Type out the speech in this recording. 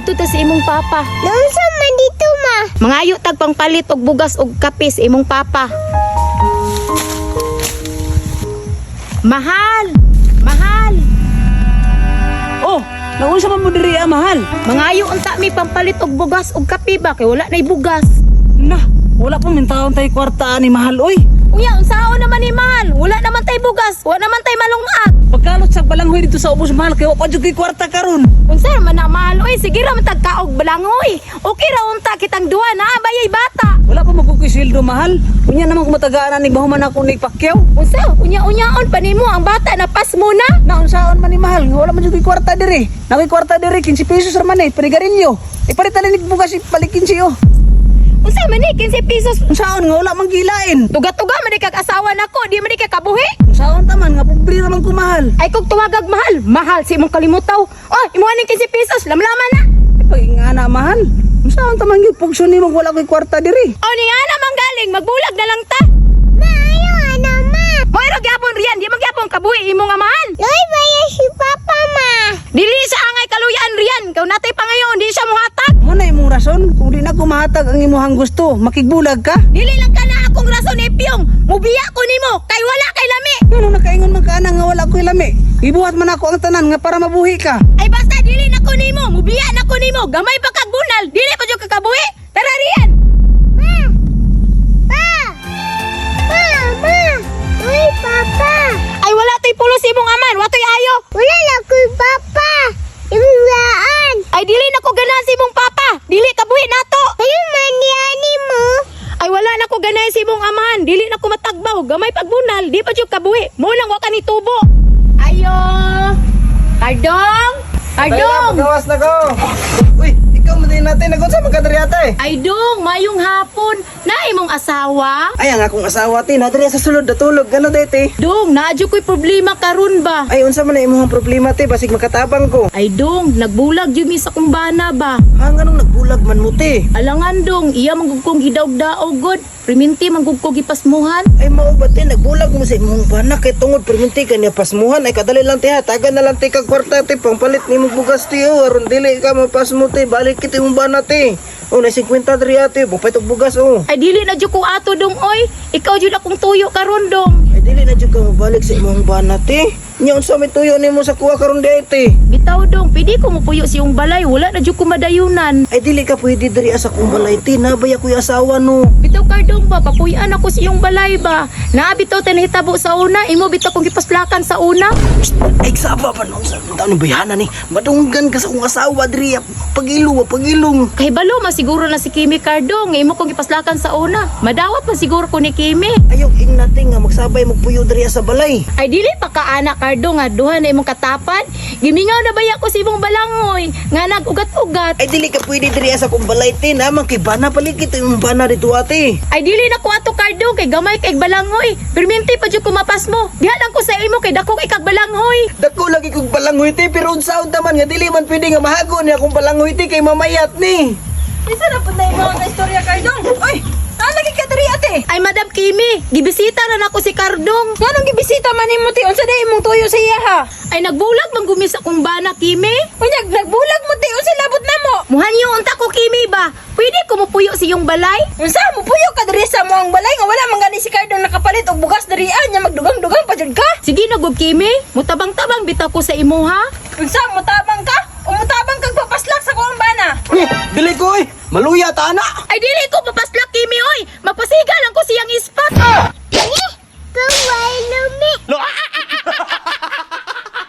Adto ta si imong papa. Unsa man dito ma? Mangayo tag pangpalit og bugas og kape sa imong papa. Mahal! Mahal! Oh, naunsa man mo diri mahal? Mangayo unta mi pampalit og bugas og kape ba kay wala nay bugas. Nah, wala pa min taon tay kwarta ni mahal oy. Unya, unsaon naman ni mahal? Wala naman tay bugas, wala naman tay malungat. Pagkalot sa balanghoy dito sa ubos mahal kay wa pa jud kay kwarta karon. Unsa man na mahal? Oy, sige ra man tagkaog balangoy. Okay ra unta kitang duha na bayay bata. Wala pa magkukisildo mahal. Unya naman kumatagaan ni bahuman ako ni Pacquiao. Unsa? Unya-unyaon pa nimo ang bata na pas muna. Naunsaon man ni mahal, wala man jud kay kwarta diri. Nakay kwarta diri 15 pesos ra man panigarilyo. Ipalitan ni bugas balikin siyo. Unsa man ni 15 pesos? Unsaon nga wala man gilain. Tuga-tuga man kag asawa nako, di man kay kabuhi. Unsaon taman nga pobre ra man ko mahal. Ay kog tuwagag mahal, mahal si imong kalimutaw. Oh, imuha ning 15 pesos, lamlaman na. Pagingana mahal. Unsaon taman gyud pugsyon nimo wala kay kwarta diri. Oh, ni nga naman galing, magbulag na lang ta. Ma, ayo ana ma. Moy ra gyapon riyan, di man gyapon kabuhi imo nga mahal. Loy baya si papa ma. Dili sa angay kaluyan riyan, kaw natay pangayon, di siya mohatag. Mo na imong rason kung di na ko mahatag ang imong gusto, makigbulag ka. Dili lang ka na akong rason ipyong. Mubiya ko nimo, kay wala kay lami. Ano nakaingon man ka ana nga wala ko'y lami. Ibuhat man ako ang tanan nga para mabuhi ka. Ay basta dili na ko nimo, mubiya na ko nimo. Gamay pa kag bunal, dili pa jud kakabuhi. Tara riyan. Ma. Pa. Pa, ma. Uy, papa. Ay wala toy pulos imong aman, watoy ayo. Wala na ko'y papa. Imlaan. Ay dili na ko ganahan si imong papa. Dili kabuhi nato. Ano man ni mo? Ay wala na ko ganahan si imong amahan. Dili na ko matagbaw. Gamay pagbunal, di pa jud kabuhi. Mo lang wa ka ni tubo. Ayo. Kardong. Kardong. Magawas na ko. Uy, ikaw mo din natin. Nag-unsa magkadari ate. Ay dong, mayong hapon. Na imong asawa? Ay, ang akong asawa ti. Nadari sa sulod na tulog. Gano dete? Dong, naadyo ko'y problema karon ba? Ay, unsa man na imong problema ti. Basig makatabang ko. Ay dong, nagbulag yun mi sa kumbana ba? Hang anong nagbulag man mo ti. Alangan dong, iya manggugkong gidaog-daog god. Priminti manggugkong gipasmuhan. Ay, mao ba ti. Nagbulag mo sa imong bana. Kay tungod perminti ka niya pasmuhan. Ay, kadali lang ti ha. Tagan na lang ti kag kwarta ti. Pangpalit ni mong bugas ti. O, aron dili ka mapas mo ti. Balik kiti mong bana ti. O, na 50 diri ate. Bupay tog bugas o. Ay dili na jud ko ato dong oy. Ikaw jud akong tuyo karon dong. Ay, dili na dyan ka mabalik sa imong bana ti. Nya unsa may tuyo nimo sa kuha karon dete. Bitaw dong, pwede ko mupuyo sa iyong balay. Wala na jud ko madayunan. Ay, dili ka pwede diri asa kong balay ti. Nabay ako'y asawa no. Bitaw kardong ba, papuyan ako sa iyong balay ba? Naabitaw tanahitabo sa una, imo bitaw kong gipasplakan sa una. Ay, saba pa nung sa taon ng bayana ni. Madunggan ka sa kong asawa diri. Pagilong, pagilong. Kay balo, masiguro na si Kimi kardong. Imo kong gipaslakan sa una. Madawat masiguro ko ni Kimi. Ayaw, ing natin nga magsabay magpuyo diri sa balay. Ay dili pa ka anak kardong nga duha na imong katapan. Gimingaw na baya ko sa imong balangoy nga nag-ugat-ugat. Ay, dili ka pwede diri sa kong balay ti. Naman kay bana palikit yung bana dito ate. Ay dili na ko ato kardong kay gamay kay balangoy. Perminti pa jud ko mapas mo. Diha lang ko sa imo kay dako kay kag balangoy. Dako lagi kong balangoy ti. Pero unsaon taman nga dili man pwede nga mahago niya kong balangoy ti kay mamayat ni. Isa na pud na imong istorya kardong. Oy, lagi ka diri ate. Ay Madam Kimi, gibisita na nako si Kardong. Nganong gibisita man nimo ti unsa day imong tuyo sa iya ha? Ay nagbulag man gumi sa kong bana Kimi. Unyag nagbulag mo ti unsa labot namo? Muhanyo unta ko Kimi ba? Pwede ko mupuyo sa iyong balay? Unsa mo puyo ka diri sa moang balay nga wala man gani si Cardong nakapalit og bugas diri anya magdugang-dugang pa jud ka? Sige na gub Kimi, mutabang-tabang bitaw ko sa imo ha. Unsa mo tabang ka? Umutabang kag papaslak sa kuang bana. Dili ko eh. Maluya ta na. Ay dili ko